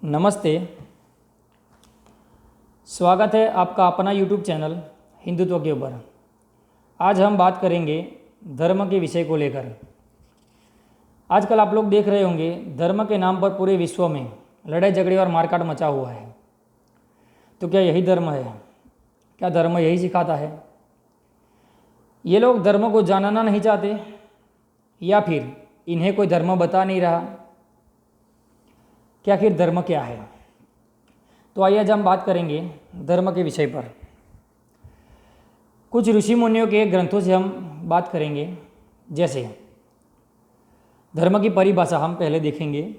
नमस्ते। स्वागत है आपका अपना यूट्यूब चैनल हिंदुत्व के ऊपर। आज हम बात करेंगे धर्म के विषय को लेकर। आजकल आप लोग देख रहे होंगे धर्म के नाम पर पूरे विश्व में लड़ाई झगड़े और मारकाट मचा हुआ है। तो क्या यही धर्म है? क्या धर्म यही सिखाता है? ये लोग धर्म को जानना नहीं चाहते या फिर इन्हें कोई धर्म बता नहीं रहा? क्या आखिर धर्म क्या है? तो आइए आज हम बात करेंगे धर्म के विषय पर। कुछ ऋषि मुनियों के ग्रंथों से हम बात करेंगे। जैसे धर्म की परिभाषा हम पहले देखेंगे।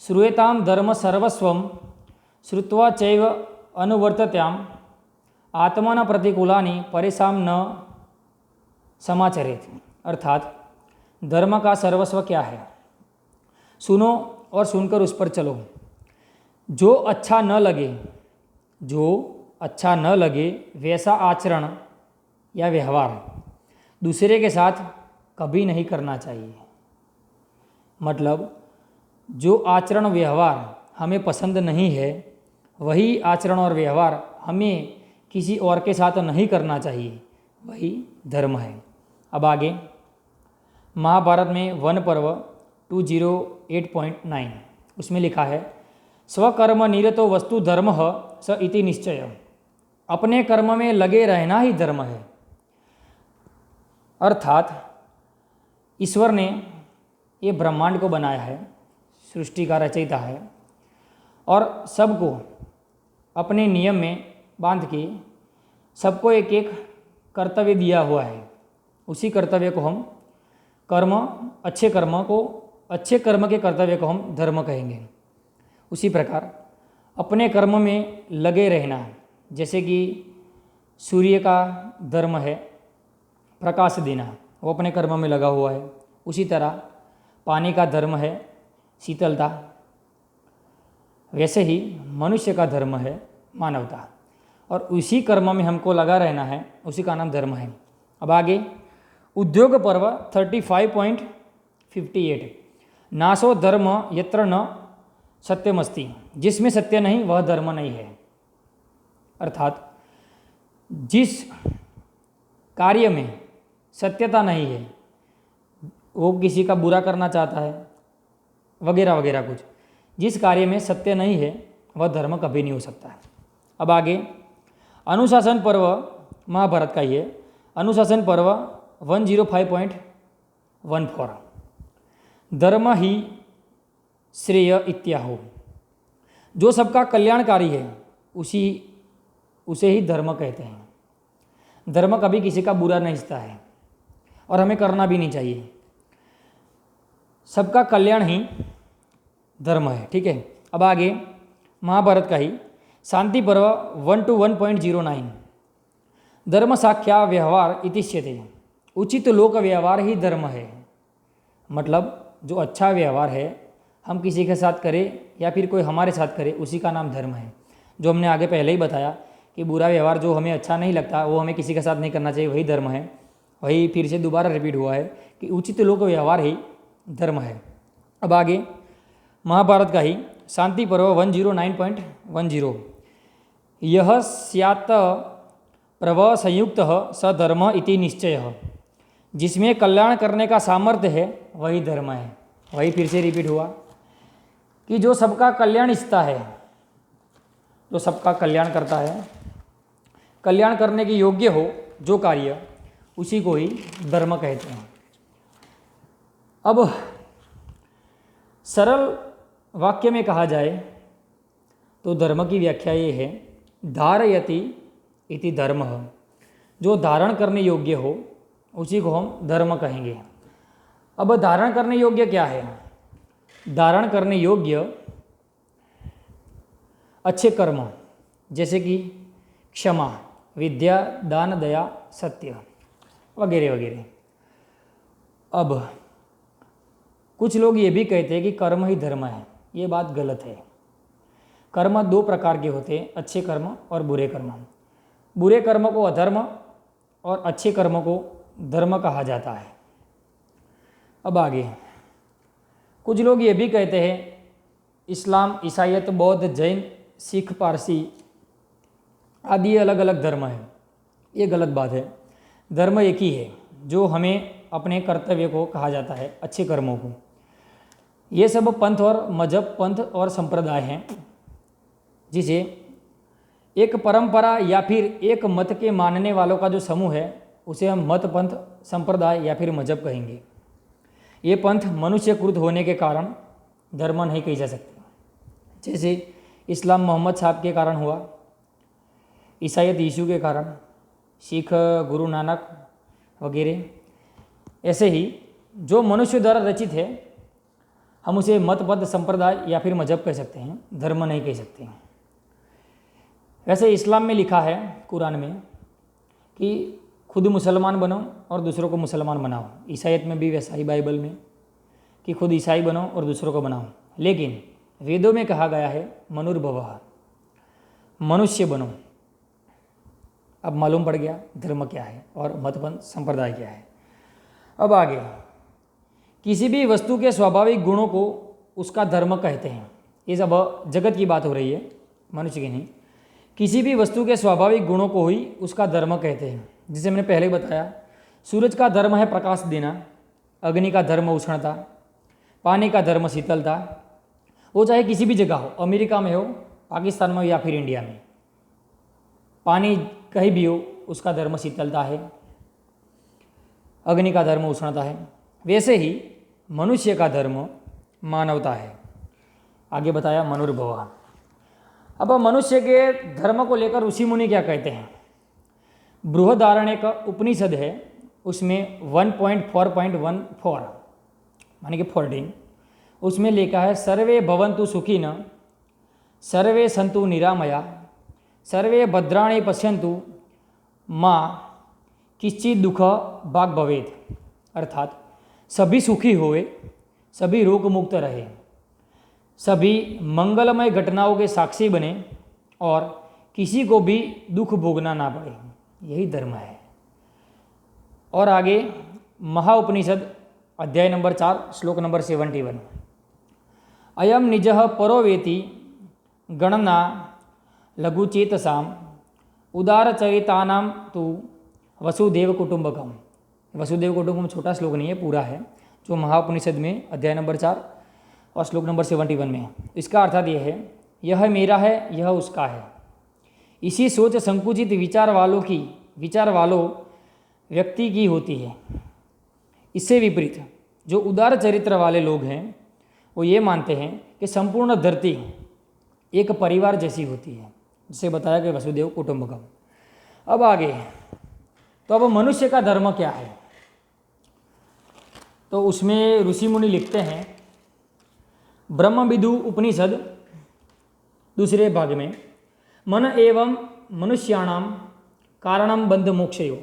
श्रूयताम धर्म सर्वस्वम श्रुत्वा चैव अनुवर्तत्याम आत्मन प्रतिकूलानि परेशान न समाचरेत। अर्थात धर्म का सर्वस्व क्या है? सुनो और सुनकर उस पर चलो। जो अच्छा न लगे वैसा आचरण या व्यवहार दूसरे के साथ कभी नहीं करना चाहिए। मतलब जो आचरण व्यवहार हमें पसंद नहीं है वही आचरण और व्यवहार हमें किसी और के साथ नहीं करना चाहिए, वही धर्म है। अब आगे महाभारत में वन पर्व 208.9 उसमें लिखा है, स्वकर्म निरतो वस्तु धर्म स इति निश्चय। अपने कर्म में लगे रहना ही धर्म है। अर्थात ईश्वर ने ये ब्रह्मांड को बनाया है, सृष्टि का रचयिता है और सबको अपने नियम में बांध के सबको एक एक कर्तव्य दिया हुआ है। उसी कर्तव्य को हम अच्छे कर्म के कर्तव्य को हम धर्म कहेंगे। उसी प्रकार अपने कर्म में लगे रहना, जैसे कि सूर्य का धर्म है प्रकाश देना, वो अपने कर्म में लगा हुआ है। उसी तरह पानी का धर्म है शीतलता, वैसे ही मनुष्य का धर्म है मानवता, और उसी कर्म में हमको लगा रहना है, उसी का नाम धर्म है। अब आगे उद्योग पर्व 35.58 नासो धर्म यत्र न सत्यमस्ति। जिसमें सत्य नहीं वह धर्म नहीं है। अर्थात जिस कार्य में सत्यता नहीं है, वो किसी का बुरा करना चाहता है वगैरह वगैरह कुछ, जिस कार्य में सत्य नहीं है वह धर्म कभी नहीं हो सकता है। अब आगे अनुशासन पर्व महाभारत का ही है। अनुशासन पर्व 105.14 धर्म ही श्रेय इत्याहो। जो सबका कल्याणकारी है उसे ही धर्म कहते हैं। धर्म कभी किसी का बुरा नहीं चाहता है और हमें करना भी नहीं चाहिए। सबका कल्याण ही धर्म है। ठीक है। अब आगे महाभारत का ही शांति पर्व 121.09 धर्म साख्या व्यवहार इतिष्यते। उचित लोक व्यवहार ही धर्म है। मतलब जो अच्छा व्यवहार है हम किसी के साथ करें या फिर कोई हमारे साथ करे, उसी का नाम धर्म है। जो हमने आगे पहले ही बताया कि बुरा व्यवहार जो हमें अच्छा नहीं लगता वो हमें किसी के साथ नहीं करना चाहिए, वही धर्म है। वही फिर से दोबारा रिपीट हुआ है कि उचित लोक व्यवहार ही धर्म है। अब आगे महाभारत का ही शांति पर्व 109.10 यह स्यात् प्रभ संयुक्त स धर्म इति निश्चय। जिसमें कल्याण करने का सामर्थ्य है वही धर्म है। वही फिर से रिपीट हुआ कि जो सबका कल्याण इच्छता है, जो सबका कल्याण करता है, कल्याण करने के योग्य हो जो कार्य, उसी को ही धर्म कहते हैं। अब सरल वाक्य में कहा जाए तो धर्म की व्याख्या ये है, धारयति इति धर्म। जो धारण करने योग्य हो उसी को हम धर्म कहेंगे। अब धारण करने योग्य क्या है? धारण करने योग्य अच्छे कर्म, जैसे कि क्षमा, विद्या, दान, दया, सत्य वगैरह वगैरह। अब कुछ लोग ये भी कहते हैं कि कर्म ही धर्म है। ये बात गलत है। कर्म दो प्रकार के होते हैं, अच्छे कर्म और बुरे कर्म। बुरे कर्म को अधर्म और अच्छे कर्म को धर्म कहा जाता है। अब आगे कुछ लोग ये भी कहते हैं इस्लाम, ईसाईयत, बौद्ध, जैन, सिख, पारसी आदि अलग अलग धर्म है, ये गलत बात है। धर्म एक ही है जो हमें अपने कर्तव्य को कहा जाता है, अच्छे कर्मों को। ये सब पंथ और मजहब, पंथ और संप्रदाय हैं जिसे एक परंपरा या फिर एक मत के मानने वालों का जो समूह है उसे हम मत, पंथ, संप्रदाय या फिर मजहब कहेंगे। ये पंथ मनुष्यकृत होने के कारण धर्म नहीं कही जा सकते। जैसे इस्लाम मोहम्मद साहब के कारण हुआ, ईसाईयत यीशु के कारण, सिख गुरु नानक वगैरह। ऐसे ही जो मनुष्य द्वारा रचित है हम उसे मत, पद, संप्रदाय या फिर मजहब कह सकते हैं, धर्म नहीं कह सकते हैं। वैसे इस्लाम में लिखा है कुरान में कि खुद मुसलमान बनो और दूसरों को मुसलमान बनाओ। ईसाईयत में भी वैसा ही बाइबल में कि खुद ईसाई बनो और दूसरों को बनाओ। लेकिन वेदों में कहा गया है मनुर्भवः, मनुष्य बनो। अब मालूम पड़ गया धर्म क्या है और मत, पंथ, संप्रदाय क्या है। अब आगे, किसी भी वस्तु के स्वाभाविक गुणों को उसका धर्म कहते हैं। ये सब जगत की बात हो रही है, मनुष्य की नहीं। किसी भी वस्तु के स्वाभाविक गुणों को ही उसका धर्म कहते हैं। जिसे मैंने पहले बताया, सूरज का धर्म है प्रकाश देना, अग्नि का धर्म उष्णता, पानी का धर्म शीतलता। वो चाहे किसी भी जगह हो, अमेरिका में हो, पाकिस्तान में हो या फिर इंडिया में, पानी कहीं भी हो उसका धर्म शीतलता है, अग्नि का धर्म उष्णता है। वैसे ही मनुष्य का धर्म मानवता है। आगे बताया मनुर्भव। अब मनुष्य के धर्म को लेकर ऋषि मुनि क्या कहते हैं। बृहदारण्यक का उपनिषद है, उसमें 1.4.14 माने कि 14, उसमें लिखा है सर्वे भवन्तु सुखिनः, सर्वे सन्तु निरामया, सर्वे भद्राणि पश्यन्तु मा किंचित् दुख भाग भवेत्। अर्थात सभी सुखी होए, सभी रोग मुक्त रहे, सभी मंगलमय घटनाओं के साक्षी बने और किसी को भी दुख भोगना ना पड़े। यही धर्म है। और आगे महाउपनिषद अध्याय नंबर 4 श्लोक नंबर 71, अयम निजः परो वेति गणना लघुचेतसाम उदारचरितानां तु वसुदेव कुटुंबकम। वसुदेव कुटुंबकम छोटा श्लोक नहीं है, पूरा है, जो महाउपनिषद में अध्याय नंबर 4 और श्लोक नंबर 71 में है। इसका अर्थात यह है, यह मेरा है, यह उसका है। इसी सोच संकुचित विचार वालों व्यक्ति की होती है। इससे विपरीत जो उदार चरित्र वाले लोग हैं वो ये मानते हैं कि संपूर्ण धरती एक परिवार जैसी होती है, जिसे बताया कि वसुदेव कुटुंबकम। अब आगे, तो अब मनुष्य का धर्म क्या है, तो उसमें ऋषि मुनि लिखते हैं ब्रह्म विदु उपनिषद दूसरे भाग में, मन एवं मनुष्याणाम कारणम बंध मोक्षयो।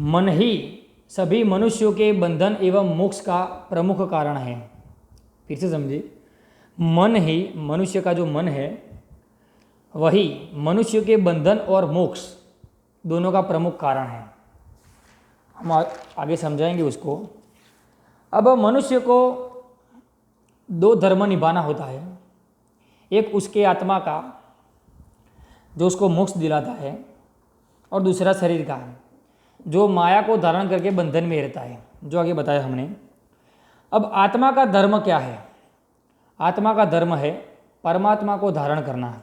मन ही सभी मनुष्यों के बंधन एवं मोक्ष का प्रमुख कारण है। फिर से समझिए, मन ही, मनुष्य का जो मन है वही मनुष्य के बंधन और मोक्ष दोनों का प्रमुख कारण है। हम आगे समझाएंगे उसको। अब मनुष्य को 2 धर्म निभाना होता है। एक उसके आत्मा का जो उसको मोक्ष दिलाता है, और दूसरा शरीर का जो माया को धारण करके बंधन में रहता है, जो आगे बताया हमने। अब आत्मा का धर्म क्या है। आत्मा का धर्म है परमात्मा को धारण करना,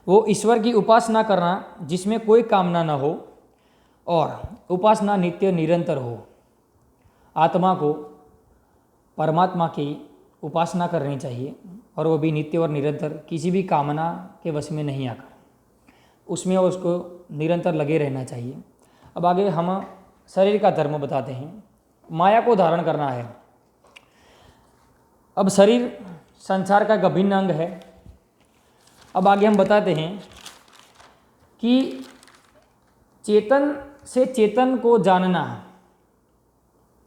वो ईश्वर की उपासना करना जिसमें कोई कामना न हो और उपासना नित्य निरंतर हो। आत्मा को परमात्मा की उपासना करनी चाहिए, और वो भी नित्य और निरंतर, किसी भी कामना के वश में नहीं आकर, उसमें उसको निरंतर लगे रहना चाहिए। अब आगे हम शरीर का धर्म बताते हैं। माया को धारण करना है। अब शरीर संसार का एक अभिन्न अंग है। अब आगे हम बताते हैं कि चेतन से चेतन को जानना।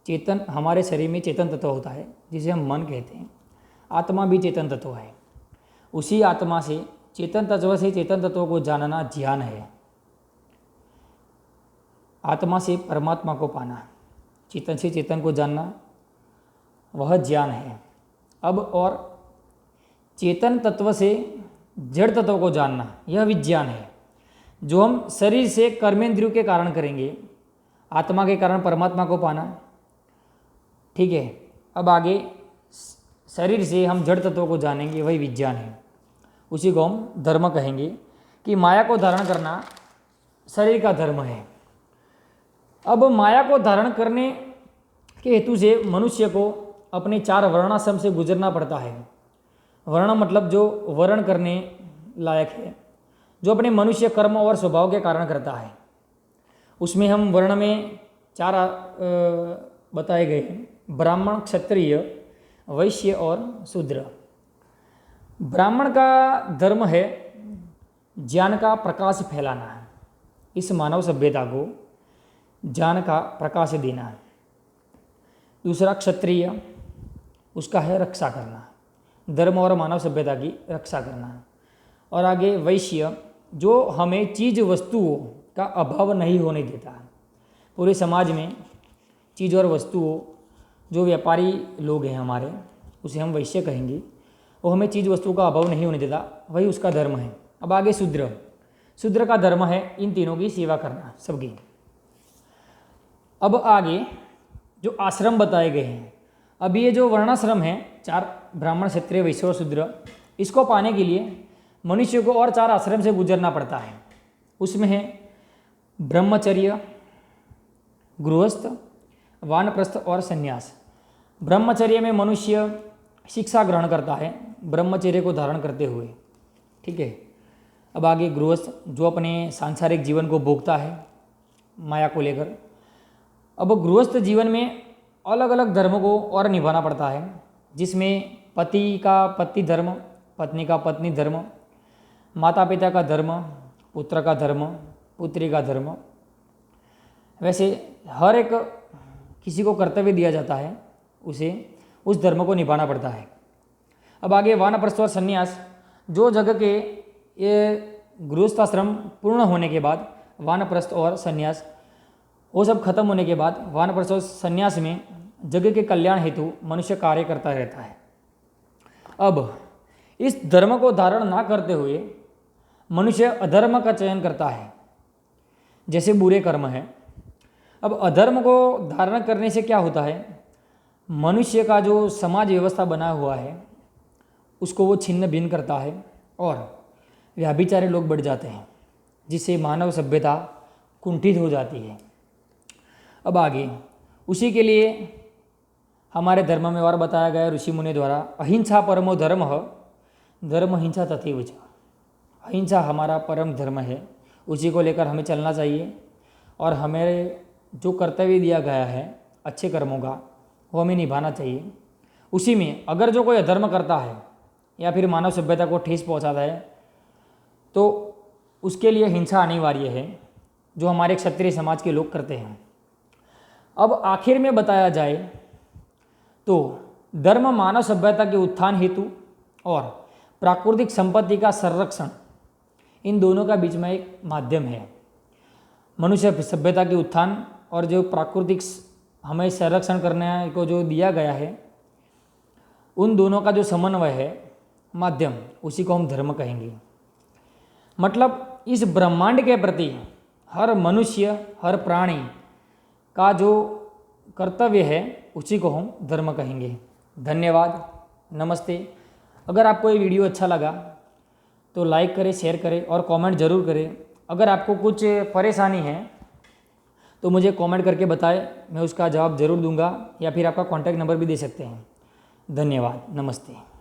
चेतन, हमारे शरीर में चेतन तत्व होता है जिसे हम मन कहते हैं। आत्मा भी चेतन तत्व है। उसी आत्मा से, चेतन तत्व से चेतन तत्व को जानना ज्ञान है। आत्मा से परमात्मा को पाना, चेतन से चेतन को जानना, वह ज्ञान है। अब और चेतन तत्व से जड़ तत्व को जानना, यह विज्ञान है जो हम शरीर से कर्मेंद्रियों के कारण करेंगे, आत्मा के कारण परमात्मा को पाना। ठीक है, अब आगे शरीर से हम जड़ तत्वों को जानेंगे, वही विज्ञान है, उसी को हम धर्म कहेंगे कि माया को धारण करना शरीर का धर्म है। अब माया को धारण करने के हेतु से मनुष्य को अपने 4 वर्णाश्रम से गुजरना पड़ता है। वर्ण मतलब जो वर्ण करने लायक है, जो अपने मनुष्य कर्म और स्वभाव के कारण करता है। उसमें हम वर्ण में 4 बताए गए हैं, ब्राह्मण, क्षत्रिय, वैश्य और शूद्र। ब्राह्मण का धर्म है ज्ञान का प्रकाश फैलाना, इस मानव सभ्यता को ज्ञान का प्रकाश देना। दूसरा क्षत्रिय, उसका है रक्षा करना, धर्म और मानव सभ्यता की रक्षा करना। और आगे वैश्य, जो हमें चीज़ वस्तुओं का अभाव नहीं होने देता। पूरे समाज में चीज़ और वस्तुओं, जो व्यापारी लोग हैं हमारे, उसे हम वैश्य कहेंगे, वो हमें चीज़ वस्तुओं का अभाव नहीं होने देता, वही उसका धर्म है। अब आगे शूद्र, शूद्र का धर्म है इन तीनों की सेवा करना, सबकी। अब आगे जो आश्रम बताए गए हैं, अब ये जो वर्णाश्रम है 4, ब्राह्मण, क्षत्रिय, वैश्य और शूद्र, इसको पाने के लिए मनुष्य को और 4 आश्रम से गुजरना पड़ता है। उसमें है ब्रह्मचर्य, गृहस्थ, वानप्रस्थ और संन्यास। ब्रह्मचर्य में मनुष्य शिक्षा ग्रहण करता है ब्रह्मचर्य को धारण करते हुए। ठीक है, अब आगे गृहस्थ, जो अपने सांसारिक जीवन को भोगता है माया को लेकर। अब गृहस्थ जीवन में अलग अलग धर्म को और निभाना पड़ता है, जिसमें पति का पति धर्म, पत्नी का पत्नी धर्म, माता पिता का धर्म, पुत्र का धर्म, पुत्री का धर्म। वैसे हर एक किसी को कर्तव्य दिया जाता है, उसे उस धर्म को निभाना पड़ता है। अब आगे वानप्रस्थ और संन्यास, जो जगह के ये गृहस्थाश्रम पूर्ण होने के बाद वानप्रस्थ और संन्यास, वो सब खत्म होने के बाद वानप्रस्थ और संन्यास में जगह के कल्याण हेतु मनुष्य कार्य करता रहता है। अब इस धर्म को धारण ना करते हुए मनुष्य अधर्म का चयन करता है, जैसे बुरे कर्म है। अब अधर्म को धारण करने से क्या होता है, मनुष्य का जो समाज व्यवस्था बना हुआ है उसको वो छिन्न भिन्न करता है और व्यभिचारी लोग बढ़ जाते हैं, जिससे मानव सभ्यता कुंठित हो जाती है। अब आगे उसी के लिए हमारे धर्म में और बताया गया ऋषि मुनि द्वारा, अहिंसा परमो धर्म, धर्म हिंसा तथैव च। अहिंसा हमारा परम धर्म है, उसी को लेकर हमें चलना चाहिए और हमें जो कर्तव्य दिया गया है अच्छे कर्मों का, वो हमें निभाना चाहिए। उसी में अगर जो कोई अधर्म करता है या फिर मानव सभ्यता को ठेस पहुंचाता है तो उसके लिए हिंसा अनिवार्य है, जो हमारे क्षत्रिय समाज के लोग करते हैं। अब आखिर में बताया जाए तो धर्म मानव सभ्यता के उत्थान हेतु और प्राकृतिक संपत्ति का संरक्षण, इन दोनों का बीच में एक माध्यम है। मनुष्य सभ्यता के उत्थान और जो प्राकृतिक हमें संरक्षण करने को जो दिया गया है, उन दोनों का जो समन्वय है, माध्यम, उसी को हम धर्म कहेंगे। मतलब इस ब्रह्मांड के प्रति हर मनुष्य, हर प्राणी का जो कर्तव्य है, उसी को हम धर्म कहेंगे। धन्यवाद, नमस्ते। अगर आपको ये वीडियो अच्छा लगा तो लाइक करें, शेयर करें और कमेंट ज़रूर करें। अगर आपको कुछ परेशानी है तो मुझे कमेंट करके बताएं, मैं उसका जवाब ज़रूर दूंगा, या फिर आपका कॉन्टैक्ट नंबर भी दे सकते हैं। धन्यवाद, नमस्ते।